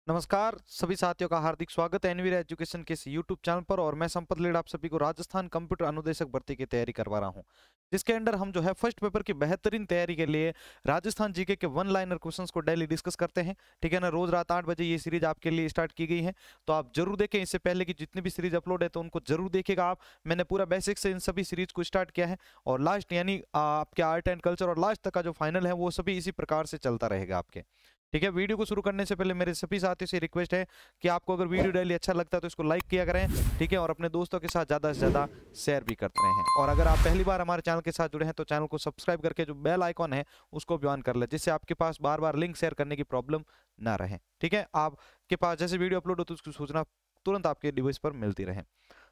नमस्कार सभी साथियों का हार्दिक स्वागत है एनवीरा एजुकेशन के इस यूट्यूब चैनल पर। और मैं संपत लीड आप सभी को राजस्थान कंप्यूटर अनुदेशक भर्ती की तैयारी करवा रहा हूं, जिसके अंडर हम जो है फर्स्ट पेपर की बेहतरीन तैयारी के लिए राजस्थान जीके के वन लाइनर क्वेश्चंस को डेली डिस्कस करते हैं। ठीक है ना, रोज रात 8 बजे ये सीरीज आपके लिए स्टार्ट की गई है, तो आप जरूर देखें। इससे पहले की जितनी भी सीरीज अपलोड है तो उनको जरूर देखिएगा आप। मैंने पूरा बेसिक से इन सभी सीरीज को स्टार्ट किया है और लास्ट यानी आपके आर्ट एंड कल्चर और लास्ट तक का जो फाइनल है वो सभी इसी प्रकार से चलता रहेगा आपके। ठीक है, वीडियो को शुरू करने से पहले मेरे सभी साथियों से रिक्वेस्ट है कि आपको अगर वीडियो डेली अच्छा लगता है तो इसको लाइक किया करें। ठीक है, और अपने दोस्तों के साथ ज़्यादा से ज़्यादा शेयर भी करते रहें। और अगर आप पहली बार हमारे चैनल के साथ जुड़े हैं तो चैनल को सब्सक्राइब करके जो बेल आइकॉन है उसको भी ऑन कर ले, जिससे आपके पास बार बार लिंक शेयर करने की प्रॉब्लम ना रहे। ठीक है, आपके पास जैसे वीडियो अपलोड हो तो उसकी सूचना तुरंत आपके डिवाइस पर मिलती रहे।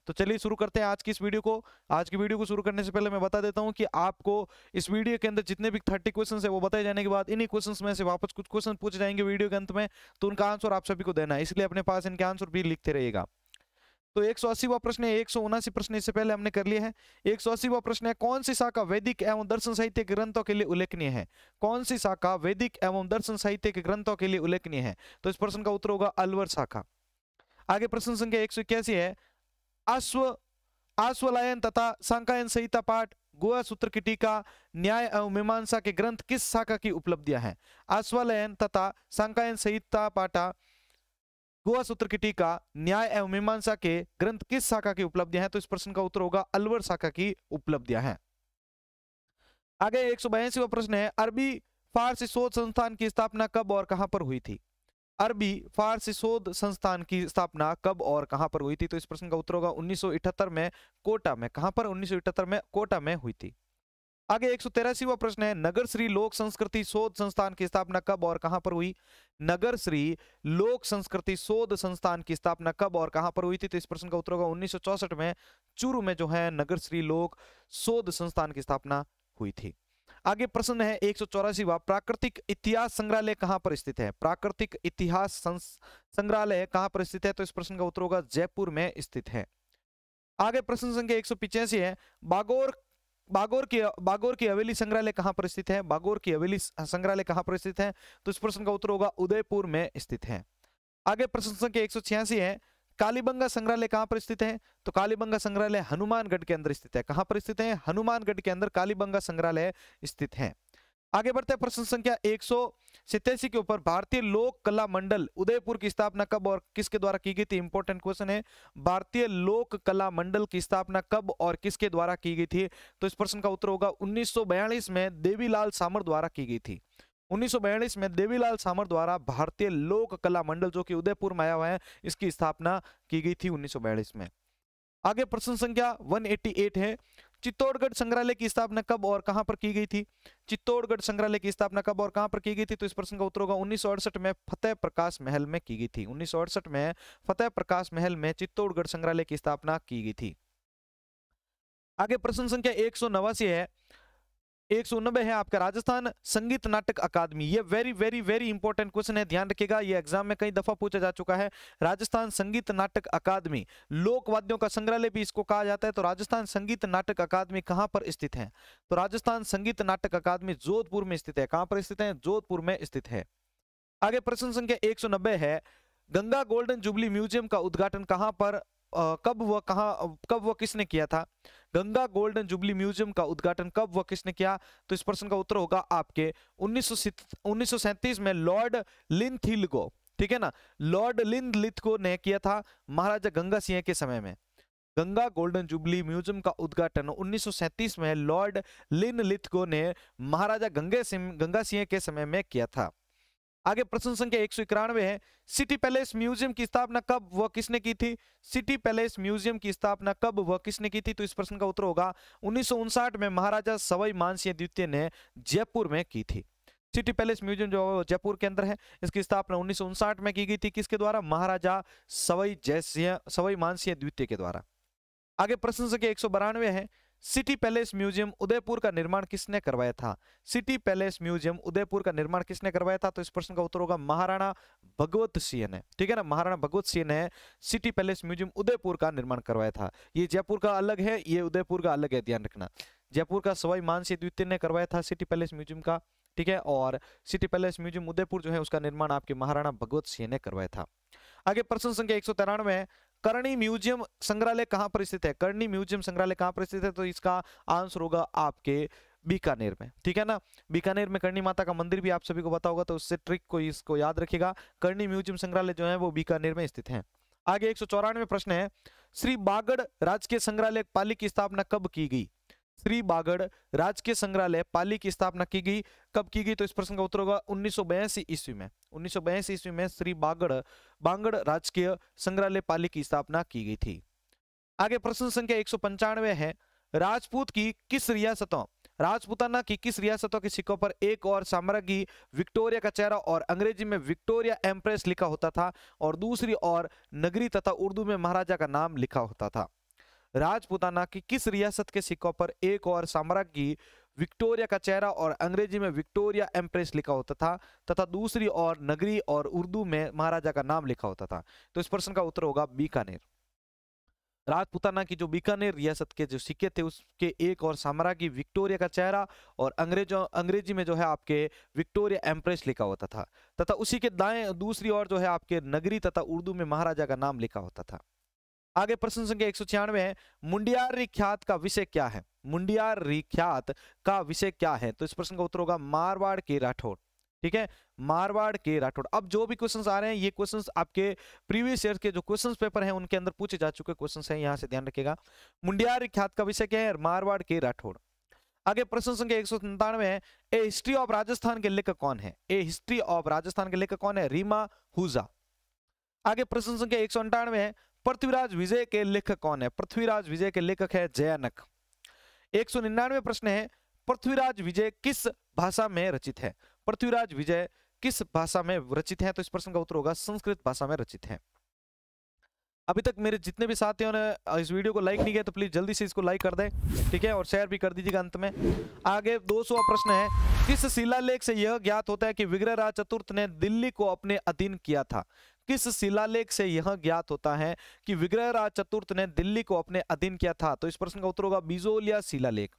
तो चलिए शुरू करते हैं आज की इस वीडियो को। आज की वीडियो को शुरू करने से पहले मैं बता देता हूं कि आपको इस वीडियो के अंदर जितने भी 30 क्वेश्चंस है वो बताए जाने के बाद इन्हीं क्वेश्चंस में से वापस कुछ क्वेश्चन पूछे जाएंगे वीडियो के अंत में, तो उनका आंसर आप सभी को देना है, इसलिए अपने पास इनके आंसर भी लिखते रहिएगा। तो 180वां प्रश्न है, 179 प्रश्न इससे पहले हमने कर लिए हैं। 180वां प्रश्न है, कौन सी शाखा वैदिक एवं दर्शन साहित्य के ग्रंथों के लिए उल्लेखनीय है? कौन सी शाखा वैदिक एवं दर्शन साहित्य के ग्रंथों के लिए उल्लेखनीय है? तो इस प्रश्न का उत्तर होगा अलवर शाखा। आगे प्रश्न संख्या 181 है, अश्व आश्वलायन तथा सांकायन संहिता पाठ, गुहा सूत्र की टीका, न्याय एवं मीमांसा के ग्रंथ किस शाखा की उपलब्धियां हैं? आश्वलायन तथा सांकायन संहिता पाठा, गुहा सूत्र की टीका, न्याय एवं मीमांसा के ग्रंथ किस शाखा की उपलब्धियां हैं? तो इस प्रश्न का उत्तर होगा अलवर शाखा की उपलब्धियां हैं। आगे 182वां प्रश्न है, अरबी फारसी शोध संस्थान की स्थापना कब और कहां पर हुई थी? अरबी फारसी शोध संस्थान की स्थापना कब और कहां पर हुई थी? तो इस प्रश्न का उत्तर होगा 1978 में कोटा में। कहां पर? 1978 में कोटा में हुई थी। आगे 183वां प्रश्न है, नगर श्री लोक संस्कृति शोध संस्थान की स्थापना कब और कहां पर हुई? नगर श्री लोक संस्कृति शोध संस्थान की स्थापना कब और कहां पर हुई थी? तो इस प्रश्न का उत्तर होगा 1964 में चूरू में जो है नगर श्री लोक शोध संस्थान की स्थापना हुई थी। आगे प्रश्न है 184वां, प्राकृतिक इतिहास संग्रहालय कहां पर स्थित है? प्राकृतिक इतिहास संग्रहालय कहां पर स्थित है? तो इस प्रश्न का उत्तर होगा जयपुर में स्थित है। आगे प्रश्न संख्या 185 है, बागोर की हवेली संग्रहालय कहां पर स्थित है? बागोर की हवेली संग्रहालय कहां पर स्थित है? तो इस प्रश्न का उत्तर होगा उदयपुर में स्थित है। आगे प्रश्न संख्या 186 है, कालीबंगा संग्रहालय कहां पर स्थित है? तो कालीबंगा संग्रहालय हनुमानगढ़ के अंदर स्थित है। कहां पर स्थित है? हनुमानगढ़ के अंदर कालीबंगा संग्रहालय स्थित है। आगे बढ़ते हैं प्रश्न संख्या 187 के ऊपर, भारतीय लोक कला मंडल उदयपुर की स्थापना कब और किसके द्वारा की गई थी? इंपॉर्टेंट क्वेश्चन है, भारतीय लोक कला मंडल की स्थापना कब और किसके द्वारा की गई थी? तो इस प्रश्न का उत्तर होगा 1942 में देवीलाल सामर द्वारा की गई थी। 1942 में देवीलाल सामर द्वारा भारतीय लोक कला मंडल जो कि उदयपुर में आया हुआ है, इसकी स्थापना की गई थी 1942 में। आगे प्रश्न संख्या 188 है, चित्तौड़गढ़ संग्रहालय की स्थापना कब और कहां पर की गई थी? चित्तौड़गढ़ संग्रहालय की स्थापना कब और कहां पर की गई थी? तो इस प्रश्न का उत्तर होगा 1968 में फतेह प्रकाश महल में की गई थी। 1968 में फतेह प्रकाश महल में चित्तौड़गढ़ संग्रहालय की स्थापना की गई थी। आगे प्रश्न संख्या 189 है, 190 है आपका, राजस्थान संगीत नाटक अकादमी। ये very very very important question है, ध्यान रखिएगा, ये एग्जाम में कई दफा पूछा जा चुका है। राजस्थान संगीत नाटक अकादमी, लोक वाद्यों का संग्रहालय भी इसको कहा जाता है। तो राजस्थान संगीत नाटक अकादमी कहां पर स्थित है? तो राजस्थान संगीत नाटक अकादमी जोधपुर में स्थित है। कहां पर स्थित है? जोधपुर में स्थित है। आगे प्रश्न संख्या 190 है, गंगा गोल्डन जुबली म्यूजियम का उद्घाटन कहां पर कब व किसने किया था? गंगा गोल्डन जुबली म्यूजियम का उद्घाटन कब व किसने किया? तो इस प्रश्न का उत्तर होगा आपके 1937 में लॉर्ड लिनथिलगो। ठीक है ना, लॉर्ड लिनथिलगो ने किया था महाराजा गंगा सिंह के समय में। गंगा गोल्डन जुबली म्यूजियम का उद्घाटन 1937 में लॉर्ड लिनथिलगो ने महाराजा गंगा सिंह के समय में किया था। आगे प्रश्न संख्या 191 है, सिटी पैलेस म्यूजियम की स्थापना कब व किसने की थी? सिटी पैलेस म्यूजियम की स्थापना कब व किसने की थी? तो इस प्रश्न का उत्तर होगा 1959 में महाराजा सवाई मानसिंह द्वितीय ने जयपुर में की थी। सिटी पैलेस म्यूजियम जो जयपुर के अंदर है, इसकी स्थापना 1959 में की गई थी। किसके द्वारा? महाराजा सवाई मानसिंह द्वितीय के द्वारा। आगे प्रश्न संख्या 192 है, सिटी पैलेस म्यूजियम उदयपुर का निर्माण किसने करवाया था? सिटी पैलेस म्यूजियम उदयपुर का निर्माण किसने करवाया था? तो इस प्रश्न का उत्तर होगा महाराणा भगवत सिंह ने। ठीक है ना, महाराणा भगवत सिंह ने सिटी पैलेस म्यूजियम उदयपुर का निर्माण करवाया था। ये जयपुर का अलग है, ये उदयपुर का अलग है, ध्यान रखना। जयपुर का सवाई मानसिंह द्वितीय ने करवाया था सिटी पैलेस म्यूजियम का ठीक है, और सिटी पैलेस म्यूजियम उदयपुर जो है उसका निर्माण आपके महाराणा भगवत सिंह ने करवाया था। आगे प्रश्न संख्या 193 है, करणी म्यूजियम संग्रहालय कहां पर स्थित है? करणी म्यूजियम संग्रहालय कहां पर स्थित है? तो इसका आंसर होगा आपके बीकानेर में, ठीक है ना। बीकानेर में करणी माता का मंदिर भी आप सभी को पता होगा, तो उससे ट्रिक को इसको याद रखिएगा। करणी म्यूजियम संग्रहालय जो है वो बीकानेर में स्थित है। आगे 194 प्रश्न है, श्री बागड़ राजकीय संग्रहालय पाली की स्थापना कब की गई? श्री बागड़ राजकीय संग्रहालय पाली की स्थापना की गई, कब की गई? तो इस प्रश्न का उत्तर होगा 1982 ईस्वी में। 1982 ईस्वी में श्री बागड़ राजकीय संग्रहालय पाली की स्थापना की गई थी। आगे प्रश्न संख्या 195 है, राजपूत की किस रियासतों राजपूताना की किस रियासतों के सिक्कों पर एक और साम्राज्ञी विक्टोरिया का चेहरा और अंग्रेजी में विक्टोरिया एम्प्रेस लिखा होता था और दूसरी ओर नगरी तथा उर्दू में महाराजा का नाम लिखा होता था? राजपूताना की किस रियासत के सिक्कों पर एक और साम्राज्ञी विक्टोरिया का चेहरा और अंग्रेजी में विक्टोरिया एम्प्रेस लिखा होता था तथा दूसरी ओर नगरी और उर्दू में महाराजा का नाम लिखा होता था? तो इस प्रश्न का उत्तर होगा बीकानेर। राजपूताना की जो बीकानेर रियासत के जो सिक्के थे उसके एक और साम्राज्ञी विक्टोरिया का चेहरा और अंग्रेजी में जो है आपके विक्टोरिया एम्प्रेस लिखा होता था तथा उसी के दाएं दूसरी ओर जो है आपके नगरी तथा उर्दू में महाराजा का नाम लिखा होता था। आगे प्रश्न संख्या 196 है, मुंडियारी ख्यात का विषय क्या है? मुंडियारी ख्यात का विषय क्या है? तो इस प्रश्न का उत्तर होगा मारवाड़ के राठौड़, ठीक है, मारवाड़ के राठौड़। अब जो भी क्वेश्चंस आ रहे हैं ये क्वेश्चंस आपके प्रीवियस ईयर के जो क्वेश्चंस पेपर हैं उनके अंदर पूछे जा चुके क्वेश्चंस हैं, यहां से ध्यान रखिएगा। मुंडियारी ख्यात का विषय क्या है? मारवाड़ के राठौड़। आगे प्रश्न संख्या 197 है, ए हिस्ट्री ऑफ राजस्थान के लेखक कौन है? ए हिस्ट्री ऑफ राजस्थान के लेखक कौन है? रीमा हुजा। आगे प्रश्न संख्या 198 है, पृथ्वीराज विजय के लेखक कौन है? पृथ्वीराज विजय के लेखक है जयानक। 199 प्रश्न है, पृथ्वीराज विजय किस भाषा में रचित है? पृथ्वीराज विजय किस भाषा में रचित है? तो इस प्रश्न का उत्तर होगा संस्कृत भाषा में रचित है। अभी तक मेरे जितने भी साथियों ने इस वीडियो को लाइक नहीं किया तो प्लीज जल्दी से इसको लाइक कर दें, ठीक है, और शेयर भी कर दीजिएगा अंत में। आगे 200वां प्रश्न है, किस शिलालेख से यह ज्ञात होता है कि विग्रहराज चतुर्थ ने दिल्ली को अपने अधीन किया था? किस शिलालेख से यह ज्ञात होता है कि विग्रहराज चतुर्थ ने दिल्ली को अपने अधीन किया था? तो इस प्रश्न का उत्तर होगा बिजोलिया शिलालेख।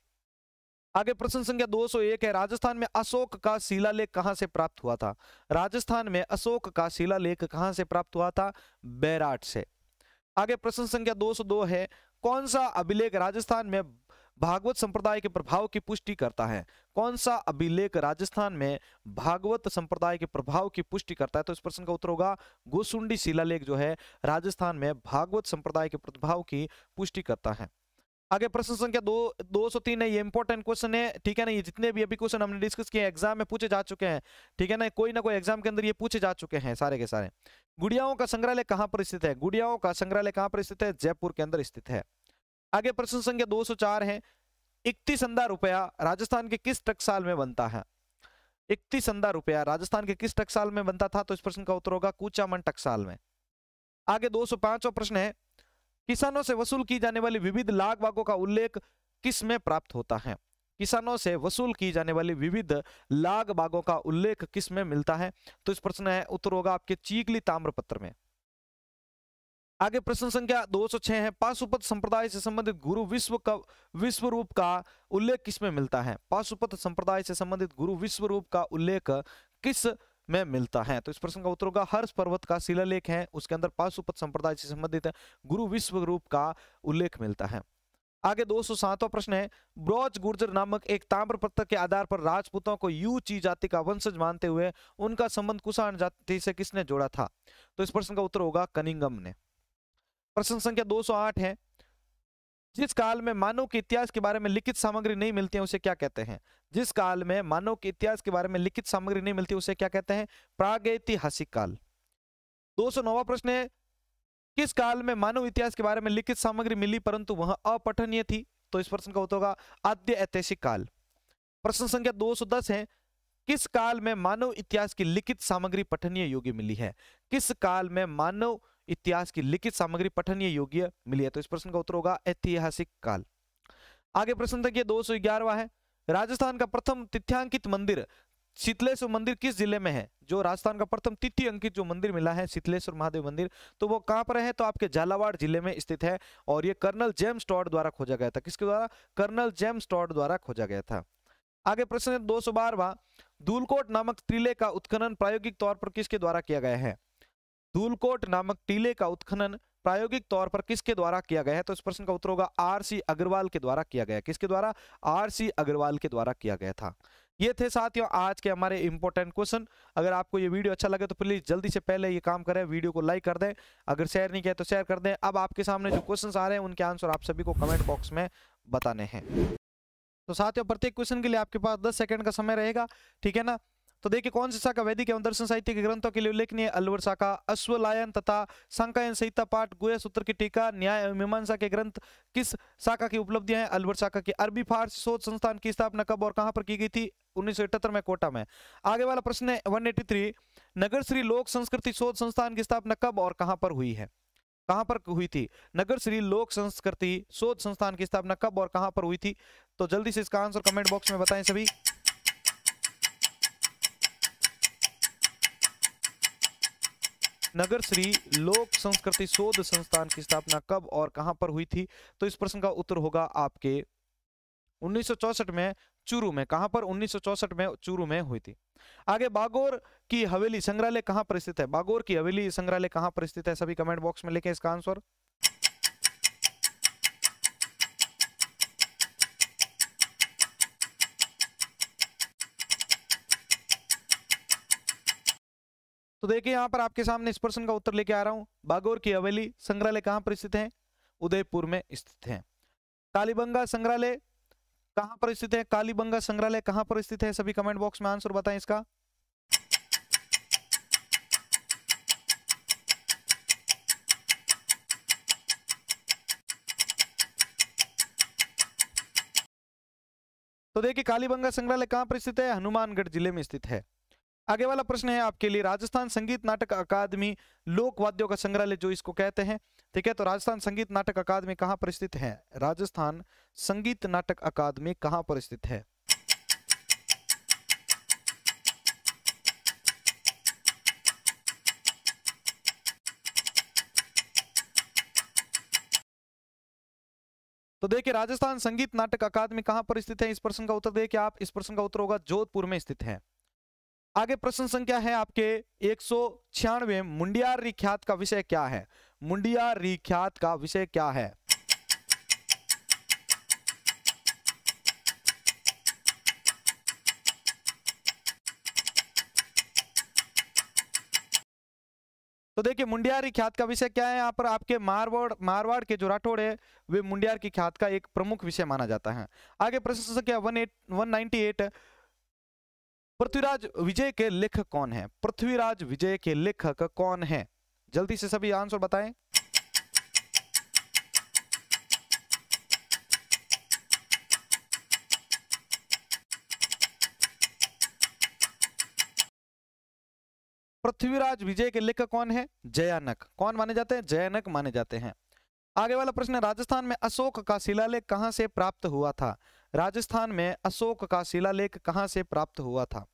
आगे प्रश्न संख्या 201 है, राजस्थान में अशोक का शिलालेख कहां से प्राप्त हुआ था? राजस्थान में अशोक का शिलालेख कहां से प्राप्त हुआ था? बैराट से। आगे प्रश्न संख्या 202 है, कौन सा अभिलेख राजस्थान में भागवत संप्रदाय के प्रभाव की पुष्टि करता है? कौन सा अभिलेख राजस्थान में भागवत संप्रदाय के प्रभाव की पुष्टि करता है? तो इस प्रश्न का उत्तर होगा गोसुंडी शिलालेख जो है राजस्थान में भागवत संप्रदाय के प्रभाव की पुष्टि करता है। आगे प्रश्न संख्या 203 है, ये इंपॉर्टेंट क्वेश्चन है, ठीक है ना। ये जितने भी अभी क्वेश्चन हमने डिस्कस किए एग्जाम में पूछे जा चुके हैं, ठीक है ना कोई एग्जाम के अंदर ये पूछे जा चुके हैं सारे के सारे। गुड़ियाओं का संग्रहालय कहां पर स्थित है? गुड़ियाओं का संग्रहालय कहां पर स्थित है? जयपुर के अंदर स्थित है। आगे प्रश्न संख्या 204 है, 31 रुपया राजस्थान के किस टकसाल में बनता है? 31 रुपया राजस्थान के किस टकसाल में बनता था? तो इस प्रश्न का उत्तर होगा कूचामन टकसाल में। आगे 205वां प्रश्न है, किसानों से वसूल की जाने वाली विविध लाग बागों का उल्लेख किस में प्राप्त होता है? किसानों से वसूल की जाने वाली विविध लाग बागों का उल्लेख किस में मिलता है? तो इस प्रश्न है उत्तर होगा आपके चीगली ताम्रपत्र में। आगे प्रश्न संख्या 206 है, पाशुपत संप्रदाय से संबंधित गुरु विश्वरूप का उल्लेख किस में मिलता है? पाशुपत संप्रदाय से संबंधित गुरु विश्वरूप का उल्लेख किस में मिलता है? तो इस प्रश्न का उत्तर होगा हर्ष पर्वत का शिलालेख है, उसके अंदर पाशुपत संप्रदाय से संबंधित गुरु विश्वरूप का उल्लेख मिलता है। आगे 207वां प्रश्न है, ब्रॉज गुर्जर नामक एक ताम्रपत्र के आधार पर राजपूतों को यूची जाति का वंशज मानते हुए उनका संबंध कुषाण जाति से किसने जोड़ा था? तो इस प्रश्न का उत्तर होगा कनिंगम ने। प्रश्न संख्या 208 है, जिस काल में मानव के इतिहास के बारे में लिखित सामग्री नहीं मिलती है उसे क्या कहते हैं? जिस काल में मानव के इतिहास के बारे में लिखित सामग्री नहीं मिलती उसे क्या कहते हैं? प्रागैतिहासिक काल। 209वां प्रश्न है, किस काल में मानव इतिहास के बारे में लिखित सामग्री मिली परंतु वह अपठनीय थी? तो इस प्रश्न का उत्तर होगा आद्य ऐतिहासिक काल। प्रश्न संख्या 210 है, किस काल में मानव इतिहास की लिखित सामग्री पठनीय योग्य मिली है? किस काल में मानव इतिहास की लिखित सामग्री पठनीय योग्य मिली है? तो इस प्रश्न का उत्तर होगा ऐतिहासिक काल। आगे प्रश्न संख्या 211वां है, राजस्थान का प्रथम तिथ्यांकित मंदिर शीतलेश्वर मंदिर किस जिले में है? जो राजस्थान का प्रथम तिथि अंकित जो मंदिर मिला है शीतलेश्वर महादेव मंदिर, तो वो कहां पर है? तो आपके झालावाड़ जिले में स्थित है और ये कर्नल जेम्स टॉड द्वारा खोजा गया था। किसके द्वारा? कर्नल जेम्स टॉड द्वारा खोजा गया था। आगे प्रश्न 212वां, धूलकोट नामक टीले का उत्खनन प्रायोगिक तौर पर किसके द्वारा किया गया है? धूलकोट नामक टीले का उत्खनन प्रायोगिक तौर पर किसके द्वारा किया गया है? तो इस प्रश्न का उत्तर होगा आर.सी. अग्रवाल के द्वारा किया गया। किसके द्वारा? आर.सी. अग्रवाल के द्वारा किया गया था। ये थे साथियों आज के हमारे इंपॉर्टेंट क्वेश्चन। अगर आपको ये वीडियो अच्छा लगे तो प्लीज जल्दी से पहले ये काम करें, वीडियो को लाइक कर दें, अगर शेयर नहीं किया तो शेयर कर दें। अब आपके सामने जो क्वेश्चन आ रहे हैं उनके आंसर आप सभी को कमेंट बॉक्स में बताने हैं। तो साथियों प्रत्येक क्वेश्चन के लिए आपके पास 10 सेकंड का समय रहेगा, ठीक है ना? तो देखिए कौन सी शाखा वैदिक एवं दर्शन साहित्य के ग्रंथों के लिए उल्लेखनीय? अलवर शाखा। अश्वलायन तथा सांकायन संहिता पाठ, गुह्य सूत्र की टीका, न्याय एवं मीमांसा के ग्रंथ किस शाखा की उपलब्धियां हैं? अलवर शाखा की। अरबी फारसी शोध संस्थान की स्थापना कब और कहां पर की गई थी? 1978 में कोटा में। आगे वाला प्रश्न है 183, नगर श्री लोक संस्कृति शोध संस्थान की स्थापना कब और कहां पर हुई है? कहां पर हुई थी? नगर श्री लोक संस्कृति शोध संस्थान की स्थापना कब और कहां पर हुई थी? तो जल्दी से इसका आंसर कमेंट बॉक्स में बताएं सभी। नगर श्री लोक संस्कृति शोध संस्थान की स्थापना कब और कहां पर हुई थी? तो इस प्रश्न का उत्तर होगा आपके 1964 में चूरू में। कहां पर? 1964 में चूरू में हुई थी। आगे बागोर की हवेली संग्रहालय कहां पर स्थित है? बागोर की हवेली संग्रहालय कहां पर स्थित है? सभी कमेंट बॉक्स में लिखें इसका आंसर। तो देखिए यहां पर आपके सामने इस प्रश्न का उत्तर लेके आ रहा हूं। बागोर की हवेली संग्रहालय कहां पर स्थित है? उदयपुर में स्थित है। कालीबंगा संग्रहालय कहां पर स्थित है? कालीबंगा संग्रहालय कहां पर स्थित है? सभी कमेंट बॉक्स में आंसर बताएं इसका। तो देखिए कालीबंगा संग्रहालय कहां पर स्थित है? हनुमानगढ़ जिले में स्थित है। आगे वाला प्रश्न है आपके लिए, राजस्थान संगीत नाटक अकादमी लोक वाद्यों का संग्रहालय जो इसको कहते हैं, ठीक है? तो राजस्थान संगीत नाटक अकादमी कहां पर स्थित है? राजस्थान संगीत नाटक अकादमी कहां पर स्थित है? तो देखिए राजस्थान संगीत नाटक अकादमी कहां पर स्थित है? इस प्रश्न का उत्तर देखिए आप, इस प्रश्न का उत्तर होगा जोधपुर में स्थित है। आगे प्रश्न संख्या है आपके 196, मुंडियार ख्यात का विषय क्या है? मुंडियार ख्यात का विषय क्या है? तो देखिए मुंडियार ख्यात का विषय क्या है? यहाँ पर आपके मारवाड़ के जो राठौड़ है वे मुंडियार की ख्यात का एक प्रमुख विषय माना जाता है। आगे प्रश्न संख्या 198, पृथ्वीराज विजय के लेखक कौन है? पृथ्वीराज विजय के लेखक कौन है? जल्दी से सभी आंसर बताएं। पृथ्वीराज विजय के लेखक कौन है? जयानक। कौन माने जाते हैं? जयानक माने जाते हैं। आगे वाला प्रश्न है, राजस्थान में अशोक का शिलालेख कहां से प्राप्त हुआ था? राजस्थान में अशोक का शिलालेख कहां से प्राप्त हुआ था?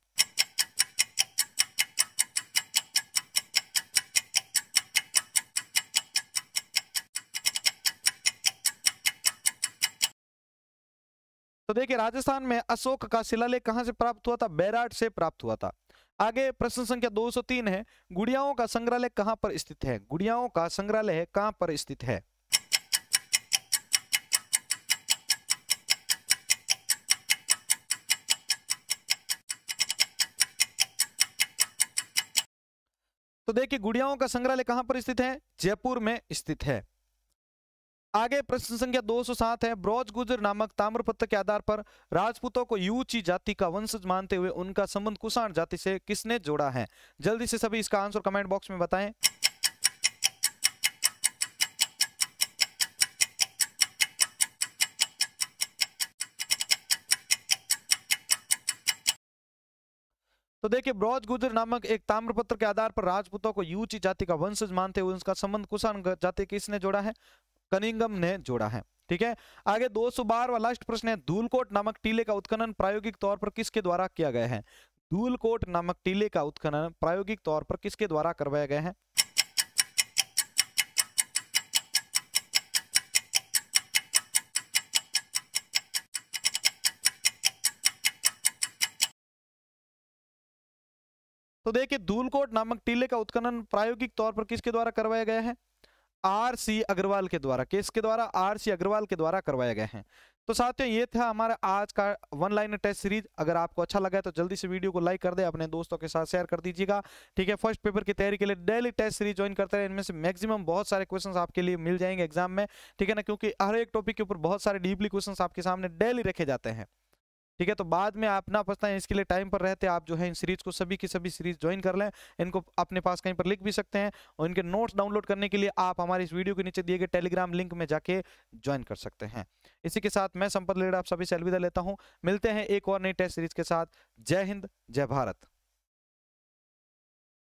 तो देखिए राजस्थान में अशोक का शिलालेख कहां से प्राप्त हुआ था? बैराट से प्राप्त हुआ था। आगे प्रश्न संख्या 203 है, गुड़ियाओं का संग्रहालय कहां पर स्थित है? गुड़ियाओं का संग्रहालय कहां पर स्थित है? तो देखिए गुड़ियाओं का संग्रहालय कहां पर स्थित है? जयपुर में स्थित है। आगे प्रश्न संख्या 207 है, ब्रॉज गुजर नामक ताम्रपत्र के आधार पर राजपूतों को यूची जाति का वंशज मानते हुए उनका संबंध कुषाण जाति से किसने जोड़ा है? जल्दी से सभी इसका आंसर कमेंट बॉक्स में बताएं। तो देखिए ब्रॉज गुजर नामक एक ताम्रपत्र के आधार पर राजपूतों को यूची जाति का वंशज मानते हुए उसका संबंध कुषाण जाति किसने जोड़ा है? कनिंगम ने जोड़ा है। ठीक है, आगे 212वां लास्ट प्रश्न है, धूलकोट नामक टीले का उत्खनन प्रायोगिक तौर पर किसके द्वारा किया गया है? धूलकोट नामक टीले का उत्खनन प्रायोगिक तौर पर किसके द्वारा करवाया गया है? तो देखिए धूलकोट नामक टीले का उत्खनन प्रायोगिक तौर पर किसके द्वारा करवाया गया है? आर.सी. अग्रवाल के द्वारा। किसके द्वारा? आर.सी. अग्रवाल के द्वारा करवाया गया है। तो साथियों ये था हमारा आज का वन लाइनर टेस्ट सीरीज। अगर आपको अच्छा लगा है तो जल्दी से वीडियो को लाइक कर दे, अपने दोस्तों के साथ शेयर कर दीजिएगा। ठीक है, फर्स्ट पेपर की तैयारी के लिए डेली टेस्ट सीरीज ज्वाइन करते रहे, इनमें से मैक्सिमम बहुत सारे क्वेश्चंस आपके लिए मिल जाएंगे एग्जाम में। ठीक है ना, क्योंकि हर एक टॉपिक के ऊपर बहुत सारे डीपली क्वेश्चंस आपके सामने डेली रखे जाते हैं। ठीक है, तो बाद में आप ना पछताएं, इसके लिए टाइम पर रहते आप जो है इन सीरीज को सभी की सभी सीरीज ज्वाइन कर लें। इनको अपने पास कहीं पर लिख भी सकते हैं, और इनके नोट्स डाउनलोड करने के लिए आप हमारे इस वीडियो के नीचे दिए गए टेलीग्राम लिंक में जाके ज्वाइन कर सकते हैं। इसी के साथ मैं संपत लेड़ा आप सभी से अलविदा लेता हूं। मिलते हैं एक और नई टेस्ट सीरीज के साथ। जय हिंद, जय भारत।